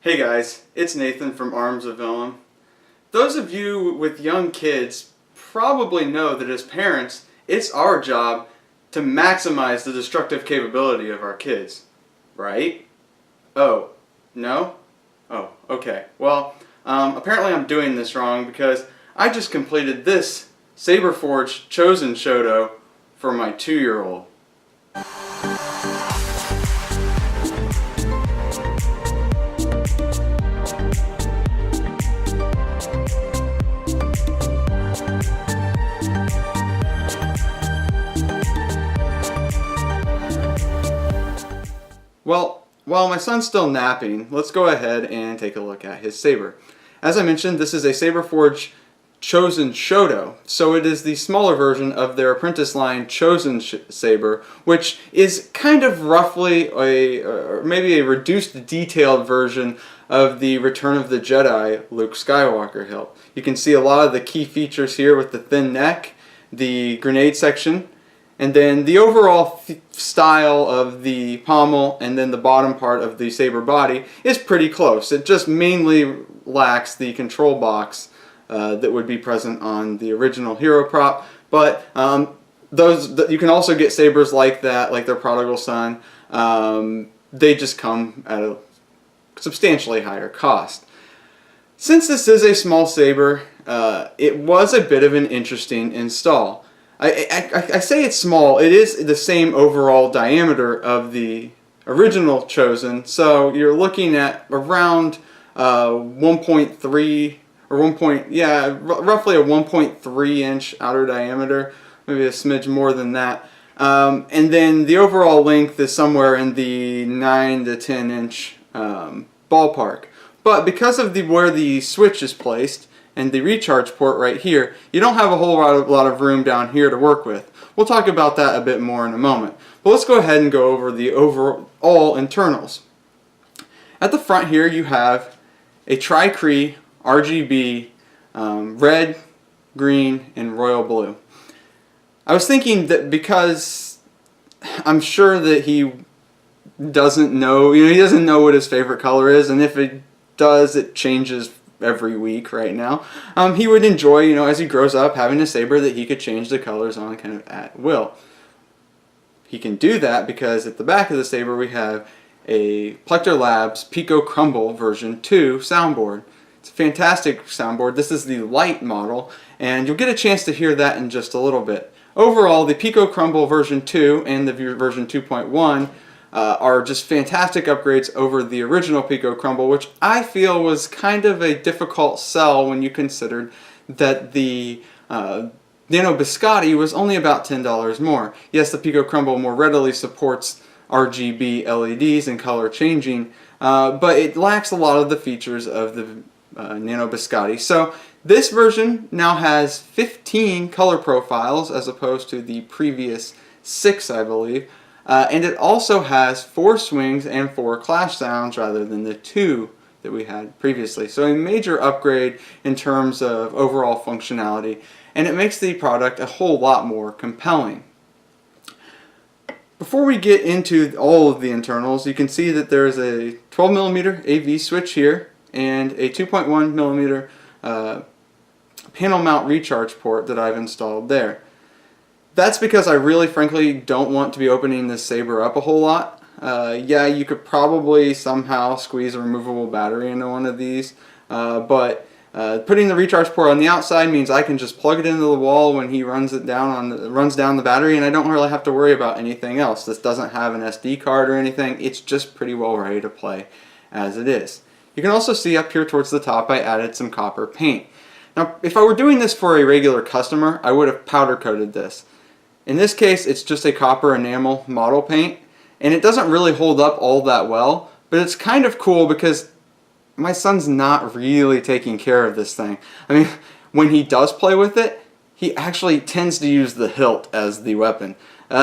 Hey guys, it's Nathan from Arms of Ilum. Those of you with young kids probably know that as parents, it's our job to maximize the destructive capability of our kids, right? Oh, no? Oh, okay. Well, apparently I'm doing this wrong because I just completed this Saberforge Chosen Shoto for my 2-year-old. Well, while my son's still napping, let's go ahead and take a look at his saber. As I mentioned, this is a Saberforge Chosen Shoto, so it is the smaller version of their apprentice line Chosen Saber, which is kind of roughly or maybe a reduced detailed version of the Return of the Jedi Luke Skywalker hilt. You can see a lot of the key features here with the thin neck, the grenade section, and then the overall style of the pommel and then the bottom part of the saber body is pretty close. It just mainly lacks the control box that would be present on the original hero prop. But you can also get sabers like that, like their prodigal son. They just come at a substantially higher cost. Since this is a small saber, it was a bit of an interesting install. I say it's small. It is the same overall diameter of the original Chosen, so you're looking at around 1.3 or roughly a 1.3 inch outer diameter, maybe a smidge more than that. And then the overall length is somewhere in the 9 to 10 inch ballpark. But because of where the switch is placed, and the recharge port right here, you don't have a whole lot of room down here to work with. We'll talk about that a bit more in a moment. But let's go ahead and go over the overall internals. At the front here you have a Tri-Cree RGB red, green, and royal blue. I was thinking that because I'm sure that he doesn't know, he doesn't know what his favorite color is, and if it does, it changes every week right now. He would enjoy, as he grows up, having a saber that he could change the colors on kind of at will. He can do that because at the back of the saber we have a Plecter Labs Pico Crumble version 2 soundboard. It's a fantastic soundboard. This is the light model, and you'll get a chance to hear that in just a little bit. Overall, the Pico Crumble version 2 and the version 2.1 are just fantastic upgrades over the original Pico Crumble, which I feel was kind of a difficult sell when you considered that the Nano Biscotti was only about $10 more. Yes, the Pico Crumble more readily supports RGB LEDs and color changing, but it lacks a lot of the features of the Nano Biscotti. So this version now has 15 color profiles as opposed to the previous 6, I believe. And it also has 4 swings and 4 clash sounds rather than the 2 that we had previously. So a major upgrade in terms of overall functionality, and it makes the product a whole lot more compelling. Before we get into all of the internals, you can see that there's a 12mm AV switch here and a 2.1mm panel mount recharge port that I've installed there. That's because I really frankly don't want to be opening this saber up a whole lot. Yeah, you could probably somehow squeeze a removable battery into one of these, but putting the recharge port on the outside means I can just plug it into the wall when he runs down the battery, and I don't really have to worry about anything else. This doesn't have an SD card or anything. It's just pretty well ready to play as it is. You can also see up here towards the top I added some copper paint. Now, if I were doing this for a regular customer, I would have powder coated this. In this case, it's just a copper enamel model paint, and it doesn't really hold up all that well, but it's kind of cool because my son's not really taking care of this thing. I mean, when he does play with it, he actually tends to use the hilt as the weapon.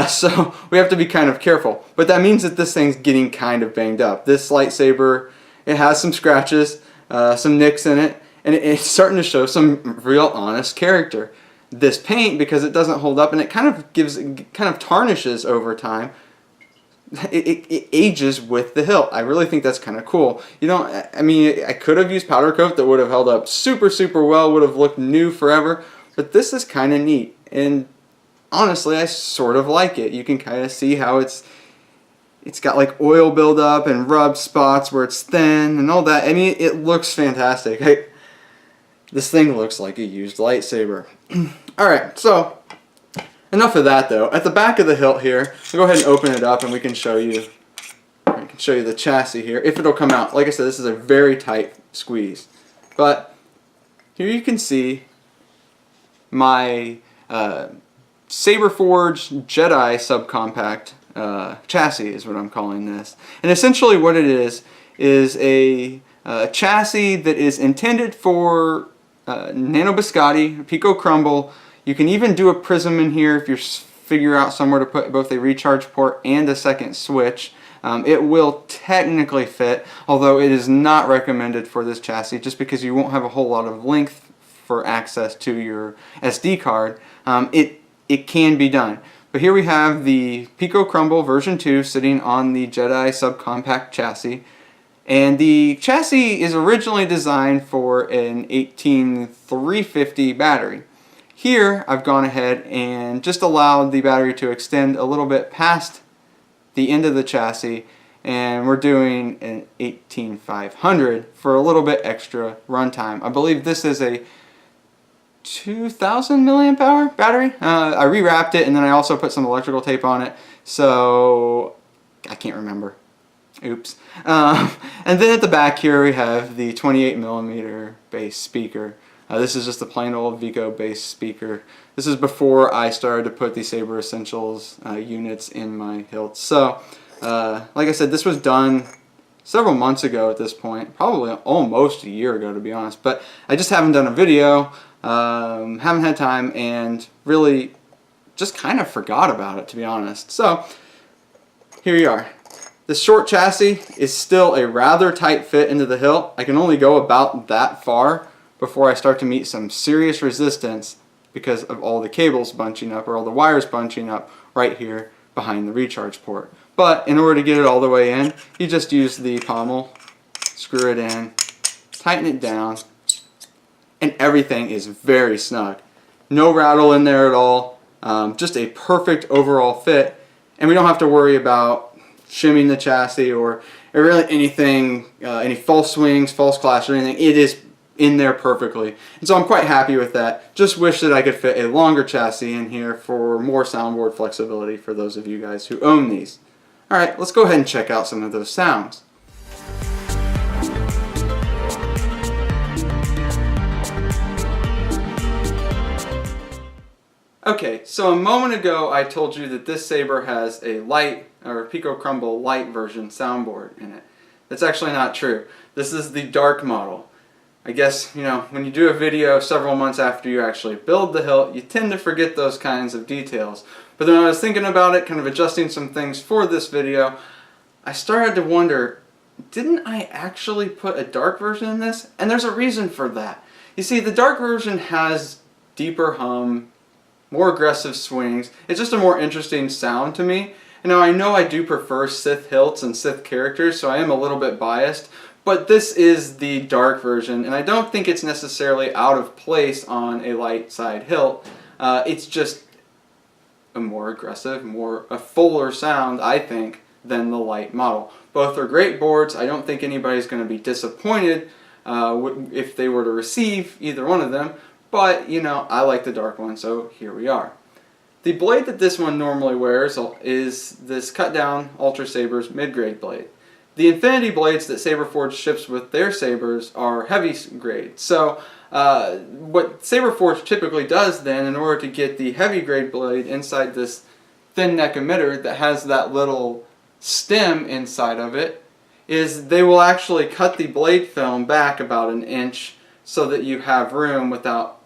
So we have to be kind of careful. But that means that this thing's getting kind of banged up. This lightsaber, it has some scratches, some nicks in it, and it's starting to show some real honest character. This paint, because it doesn't hold up and it kind of tarnishes over time, it ages with the hilt. I really think that's kind of cool. You know, I mean, I could have used powder coat that would have held up super, super well, would have looked new forever, but this is kind of neat. And honestly, I sort of like it. You can kind of see how it's got like oil buildup and rub spots where it's thin and all that. I mean, it looks fantastic. This thing looks like a used lightsaber. Alright, so enough of that though. At the back of the hilt here, I'll go ahead and open it up and we can show you the chassis here, if it'll come out. Like I said, this is a very tight squeeze. But here you can see my Saberforge Jedi Subcompact chassis is what I'm calling this. And essentially what it is a chassis that is intended for nano biscotti, Pico Crumble. You can even do a prism in here if you figure out somewhere to put both a recharge port and a second switch. It will technically fit, although it is not recommended for this chassis just because you won't have a whole lot of length for access to your SD card. It can be done. But here we have the Pico Crumble version 2 sitting on the Jedi Subcompact chassis. And the chassis is originally designed for an 18350 battery. Here I've gone ahead and just allowed the battery to extend a little bit past the end of the chassis, and we're doing an 18500 for a little bit extra runtime. I believe this is a 2000 milliamp hour battery. I rewrapped it and then I also put some electrical tape on it, so I can't remember. Oops. And then at the back here we have the 28mm bass speaker. This is just a plain old Veco bass speaker. This is before I started to put the Saber Essentials units in my hilt. So, like I said, this was done several months ago at this point, probably almost a year ago to be honest, but I just haven't done a video, haven't had time, and really just kind of forgot about it to be honest. So, here you are. This short chassis is still a rather tight fit into the hilt. I can only go about that far before I start to meet some serious resistance because of all the cables bunching up, or all the wires bunching up right here behind the recharge port. But in order to get it all the way in, you just use the pommel, screw it in, tighten it down, and everything is very snug. No rattle in there at all, just a perfect overall fit, and we don't have to worry about shimming the chassis or really anything, any false swings, false clash or anything. It is in there perfectly. And so I'm quite happy with that. Just wish that I could fit a longer chassis in here for more soundboard flexibility for those of you guys who own these. Alright, let's go ahead and check out some of those sounds. Okay, so a moment ago I told you that this saber has a light, or Pico Crumble light version soundboard in it. That's actually not true. This is the dark model. I guess, you know, when you do a video several months after you actually build the hilt, you tend to forget those kinds of details. But then when I was thinking about it, kind of adjusting some things for this video, I started to wonder, didn't I actually put a dark version in this? And there's a reason for that. You see, the dark version has deeper hum, more aggressive swings. It's just a more interesting sound to me. And now I know I do prefer Sith hilts and Sith characters, so I am a little bit biased, but this is the dark version, and I don't think it's necessarily out of place on a light side hilt. It's just a more aggressive, a fuller sound, I think, than the light model. Both are great boards. I don't think anybody's going to be disappointed if they were to receive either one of them. But, you know, I like the dark one, so here we are. The blade that this one normally wears is this cut down Ultra Saber's mid-grade blade. The Infinity blades that Saberforge ships with their sabers are heavy grade. So what Saberforge typically does then, in order to get the heavy grade blade inside this thin neck emitter that has that little stem inside of it, is they will actually cut the blade film back about an inch so that you have room without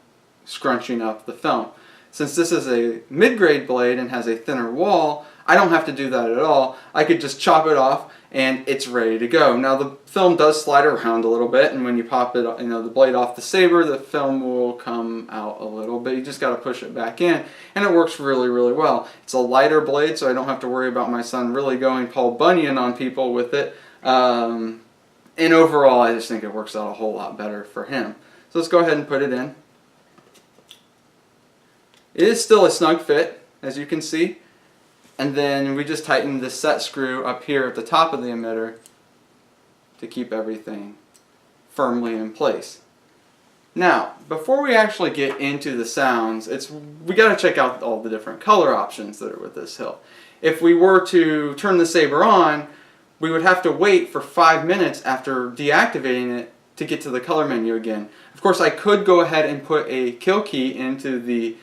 scrunching up the film. Since this is a mid-grade blade and has a thinner wall, I don't have to do that at all. I could just chop it off and it's ready to go. Now the film does slide around a little bit, and when you pop it, the blade off the saber, the film will come out a little bit. You just got to push it back in, and it works really, really well. It's a lighter blade, so I don't have to worry about my son really going Paul Bunyan on people with it. And overall, I just think it works out a whole lot better for him. So let's go ahead and put it in. It is still a snug fit, as you can see. And then we just tighten the set screw up here at the top of the emitter to keep everything firmly in place. Now, before we actually get into the sounds, we got to check out all the different color options that are with this hilt. If we were to turn the saber on, we would have to wait for 5 minutes after deactivating it to get to the color menu again. Of course, I could go ahead and put a kill key into the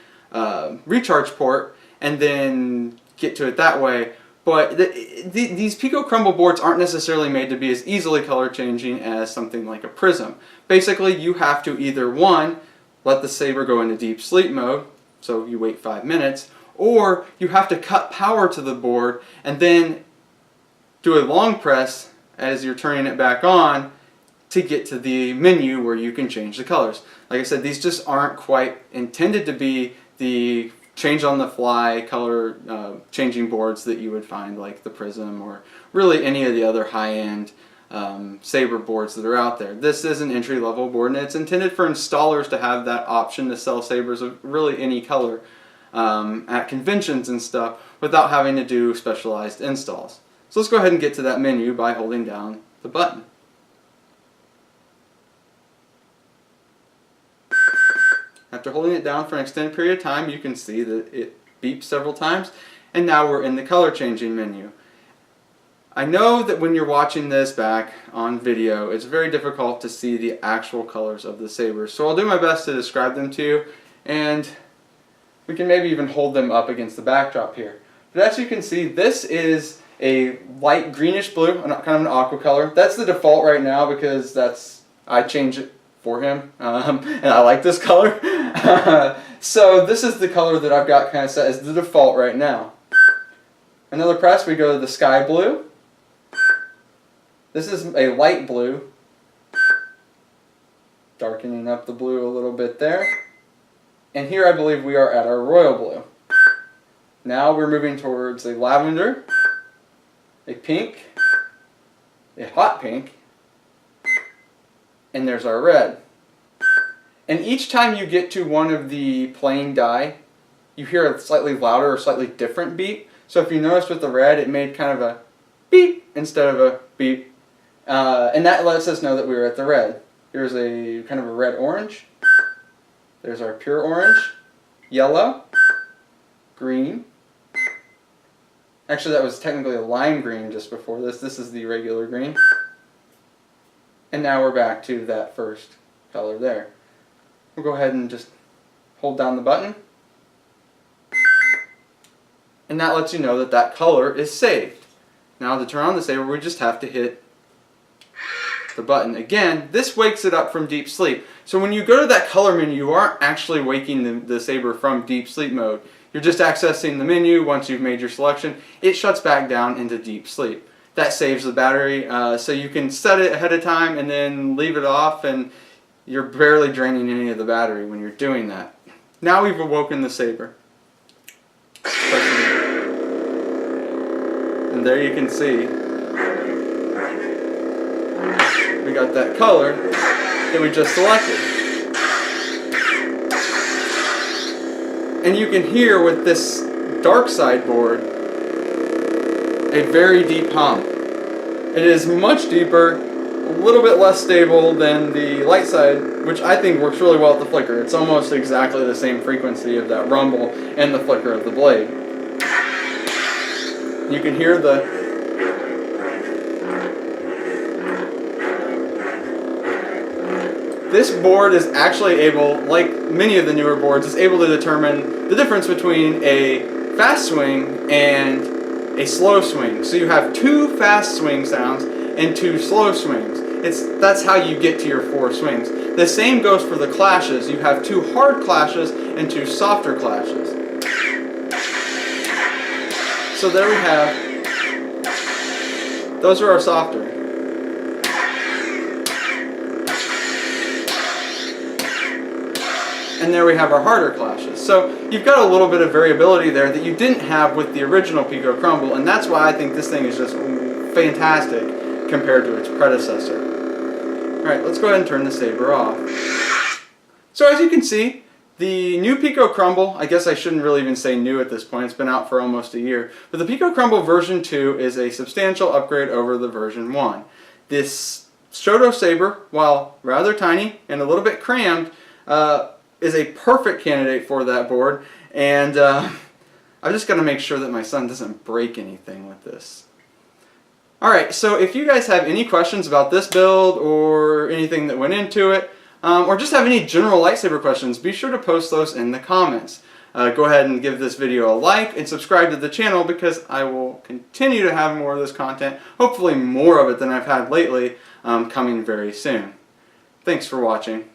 recharge port and then get to it that way, but these Pico Crumble boards aren't necessarily made to be as easily color changing as something like a Prism. Basically, you have to either, one, let the saber go into deep sleep mode, so you wait 5 minutes, or you have to cut power to the board and then do a long press as you're turning it back on to get to the menu where you can change the colors. Like I said, these just aren't quite intended to be the change on the fly color changing boards that you would find like the Prism or really any of the other high-end saber boards that are out there. This is an entry-level board, and it's intended for installers to have that option to sell sabers of really any color at conventions and stuff without having to do specialized installs. So let's go ahead and get to that menu by holding down the button. After holding it down for an extended period of time, you can see that it beeps several times, and now we're in the color changing menu. I know that when you're watching this back on video, it's very difficult to see the actual colors of the sabers, so I'll do my best to describe them to you, and we can maybe even hold them up against the backdrop here. But as you can see, this is a light greenish blue, kind of an aqua color. That's the default right now because I changed it for him, and I like this color. So this is the color that I've got kind of set as the default right now. Another press, we go to the sky blue. This is a light blue, darkening up the blue a little bit there. And here I believe we are at our royal blue. Now we're moving towards a lavender, a pink, a hot pink, and there's our red. And each time you get to one of the plain die, you hear a slightly louder or slightly different beep. So if you notice with the red, it made kind of a beep instead of a beep. And that lets us know that we were at the red. Here's a kind of a red-orange. There's our pure orange, yellow, green. Actually, that was technically a lime green just before this. This is the regular green. And now we're back to that first color there. We'll go ahead and just hold down the button. And that lets you know that that color is saved. Now to turn on the saber, we just have to hit the button again. This wakes it up from deep sleep. So when you go to that color menu, you aren't actually waking the saber from deep sleep mode. You're just accessing the menu. Once you've made your selection, it shuts back down into deep sleep. That saves the battery, so you can set it ahead of time and then leave it off, and you're barely draining any of the battery when you're doing that. Now we've awoken the saber. And there you can see we got that color that we just selected. And you can hear with this dark side board a very deep hum. It is much deeper, a little bit less stable than the light side, which I think works really well with the flicker. It's almost exactly the same frequency of that rumble and the flicker of the blade. You can hear This board is actually able, like many of the newer boards, is able to determine the difference between a fast swing and a slow swing. So you have 2 fast swing sounds and 2 slow swings. That's how you get to your 4 swings. The same goes for the clashes. You have 2 hard clashes and 2 softer clashes. So there we have, those are our softer. And there we have our harder clashes. So you've got a little bit of variability there that you didn't have with the original Pico Crumble, and that's why I think this thing is just fantastic compared to its predecessor. Alright, let's go ahead and turn the Saber off. So as you can see, the new Pico Crumble, I guess I shouldn't really even say new at this point, it's been out for almost a year, but the Pico Crumble version 2 is a substantial upgrade over the version 1. This Shoto Saber, while rather tiny and a little bit crammed, is a perfect candidate for that board, and I've just got to make sure that my son doesn't break anything with this. Alright, so if you guys have any questions about this build or anything that went into it, or just have any general lightsaber questions, be sure to post those in the comments. Go ahead and give this video a like and subscribe to the channel because I will continue to have more of this content, hopefully more of it than I've had lately, coming very soon. Thanks for watching.